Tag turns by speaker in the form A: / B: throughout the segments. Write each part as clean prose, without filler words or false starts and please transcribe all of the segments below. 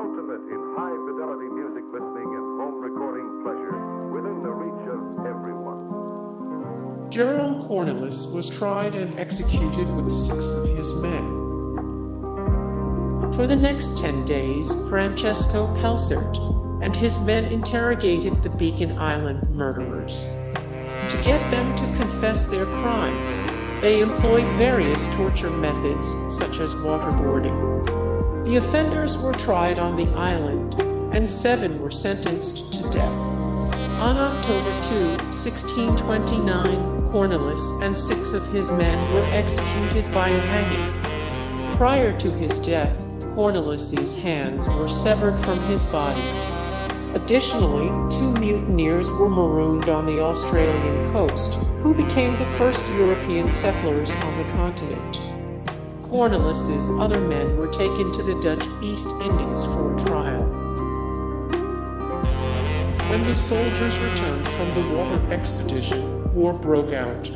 A: ultimate in high-fidelity music listening and home recording pleasure within the reach of everyone.
B: Jerome Cornelisz was tried and executed with 6 of his men. For the next 10 days, Francesco Pelzert and his men interrogated the Beacon Island murderers. To get them to confess their crimes, they employed various torture methods, such as waterboarding. The offenders were tried on the island, and 7 were sentenced to death. On October 2, 1629, Cornelisz and 6 of his men were executed by a hanging. Prior to his death, Cornelisz's hands were severed from his body. Additionally, 2 mutineers were marooned on the Australian coast, who became the first European settlers on the continent. Cornelisz's other men were taken to the Dutch East Indies for trial. When the soldiers returned from the water expedition, war broke out.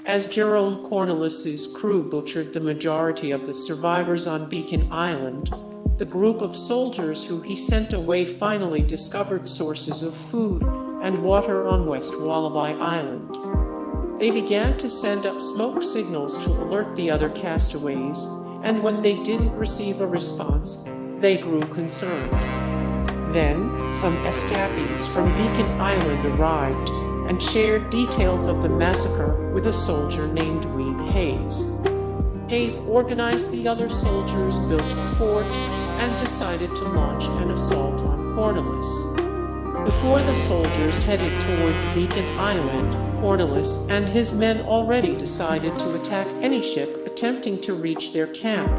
B: As Jerome Cornelisz's crew butchered the majority of the survivors on Beacon Island, the group of soldiers who he sent away finally discovered sources of food and water on West Wallaby Island. They began to send up smoke signals to alert the other castaways, and when they didn't receive a response, they grew concerned. Then, some escapees from Beacon Island arrived and shared details of the massacre with a soldier named Reed Hayes. Hayes organized the other soldiers, built a fort, and decided to launch an assault on Cornelisz. Before the soldiers headed towards Beacon Island, Cornelisz and his men already decided to attack any ship attempting to reach their camp.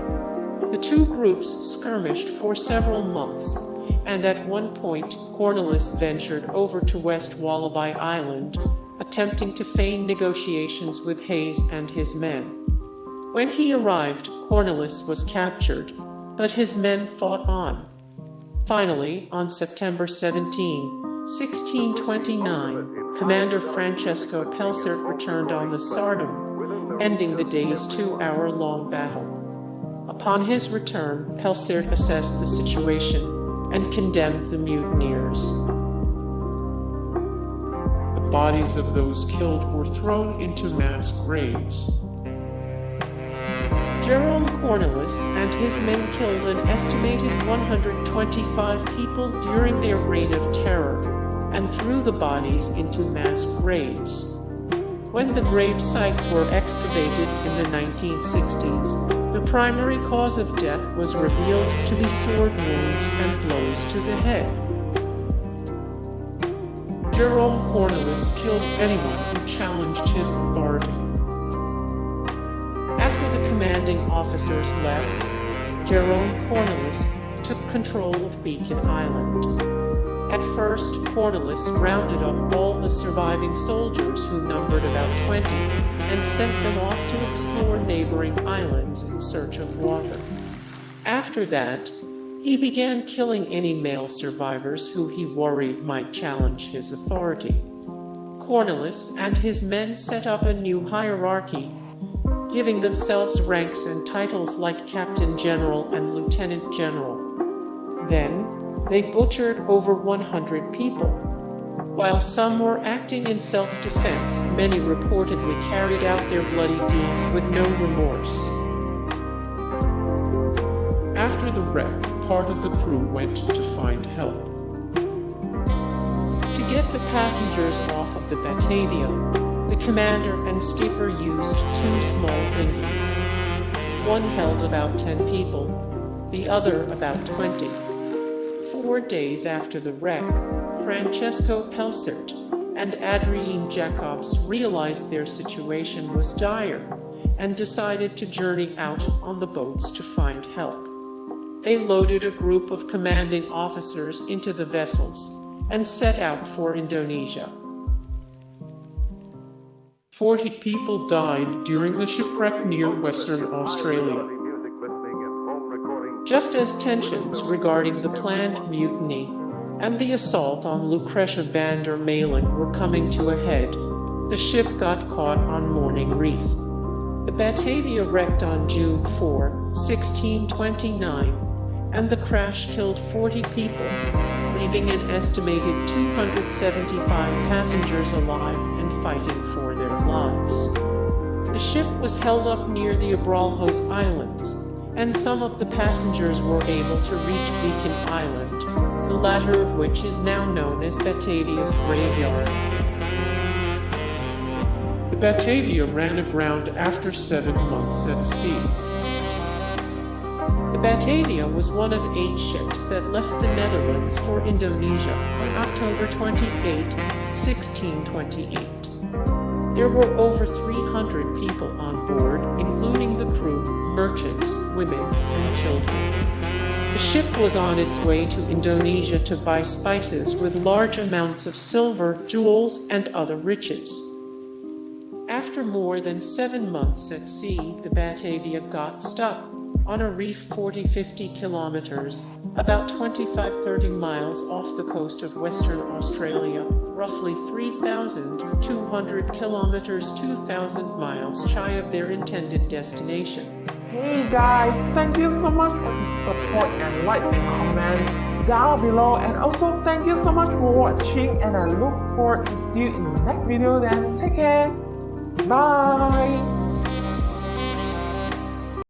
B: The 2 groups skirmished for several months, and at one point Cornelisz ventured over to West Wallaby Island, attempting to feign negotiations with Hayes and his men. When he arrived, Cornelisz was captured, but his men fought on. Finally, on September 17, 1629, Commander Francesco Pelzert returned on the Sardom, ending the day's 2-hour-long battle. Upon his return, Pelzert assessed the situation and condemned the mutineers. The bodies of those killed were thrown into mass graves. Jerome Cornelisz and his men killed an estimated 125 people during their reign of terror and threw the bodies into mass graves. When the grave sites were excavated in the 1960s, the primary cause of death was revealed to be sword wounds and blows to the head. Jerome Cornelisz killed anyone who challenged his authority. After the commanding officers left, Jerome Cornelisz took control of Beacon Island. At first, Cornelisz rounded up all the surviving soldiers, who numbered about 20, and sent them off to explore neighboring islands in search of water. After that, he began killing any male survivors who he worried might challenge his authority. Cornelisz and his men set up a new hierarchy, giving themselves ranks and titles like Captain General and Lieutenant General. Then, they butchered over 100 people. While some were acting in self-defense, many reportedly carried out their bloody deeds with no remorse. After the wreck, part of the crew went to find help. To get the passengers off of the Batavia, the commander and skipper used 2 small dinghies. One held about 10 people, the other about 20. 4 days after the wreck, Francesco Pelzert and Adrienne Jacobs realized their situation was dire and decided to journey out on the boats to find help. They loaded a group of commanding officers into the vessels and set out for Indonesia. 40 people died during the shipwreck near Western Australia. Just as tensions regarding the planned mutiny and the assault on Lucretia van der Meulen were coming to a head, the ship got caught on Morning Reef. The Batavia wrecked on June 4, 1629, and the crash killed 40 people, leaving an estimated 275 passengers alive and fighting for their lives. The ship was held up near the Abrolhos Islands, and some of the passengers were able to reach Beacon Island, the latter of which is now known as Batavia's graveyard. The Batavia ran aground after 7 months at sea. The Batavia was one of 8 ships that left the Netherlands for Indonesia on October 28, 1628. There were over 300 people on board, including the crew, merchants, women, and children. The ship was on its way to Indonesia to buy spices with large amounts of silver, jewels, and other riches. After more than 7 months at sea, the Batavia got stuck on a reef 40-50 kilometers, about 25-30 miles off the coast of Western Australia, roughly 3,200 kilometers, 2,000 miles shy of their intended destination.
C: Hey guys, thank you so much for the support and likes and comments down below, and also thank you so much for watching, and I look forward to see you in the next video. Then take care, bye.